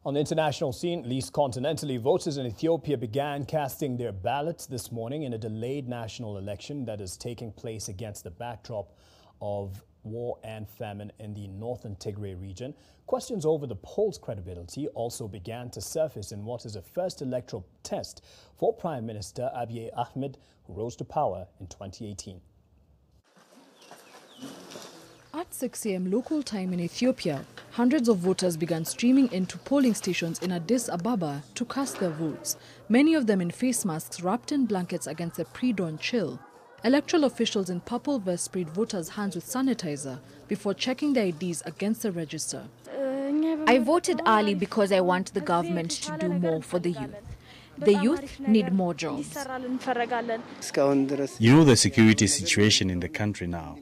On the international scene, at least continentally, voters in Ethiopia began casting their ballots this morning in a delayed national election that is taking place against the backdrop of war and famine in the northern Tigray region. Questions over the poll's credibility also began to surface in what is a first electoral test for Prime Minister Abiy Ahmed, who rose to power in 2018. At 6 a.m. local time in Ethiopia, hundreds of voters began streaming into polling stations in Addis Ababa to cast their votes, many of them in face masks wrapped in blankets against the pre-dawn chill. Electoral officials in purple vests sprayed voters' hands with sanitizer before checking their IDs against the register. I voted early because I want the government to do more for the youth. The youth need more jobs. You know the security situation in the country now.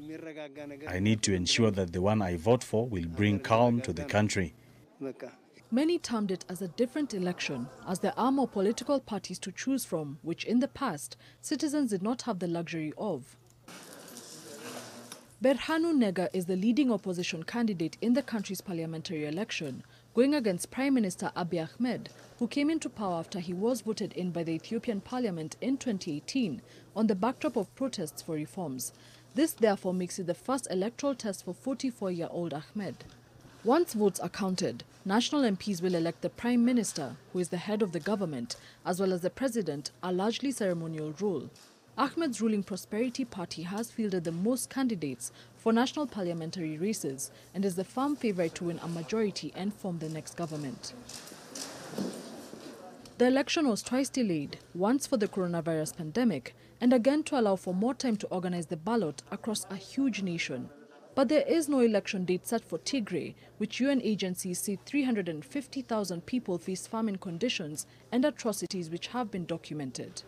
I need to ensure that the one I vote for will bring calm to the country. Many termed it as a different election, as there are more political parties to choose from, which in the past, citizens did not have the luxury of. Berhanu Nega is the leading opposition candidate in the country's parliamentary election, going against Prime Minister Abiy Ahmed, who came into power after he was voted in by the Ethiopian parliament in 2018 on the backdrop of protests for reforms. This therefore makes it the first electoral test for 44-year-old Ahmed. Once votes are counted, national MPs will elect the Prime Minister, who is the head of the government, as well as the President, a largely ceremonial role. Ahmed's ruling Prosperity Party has fielded the most candidates for national parliamentary races and is the firm favourite to win a majority and form the next government. The election was twice delayed, once for the coronavirus pandemic and again to allow for more time to organise the ballot across a huge nation. But there is no election date set for Tigray, which UN agencies say 350,000 people face famine conditions and atrocities which have been documented.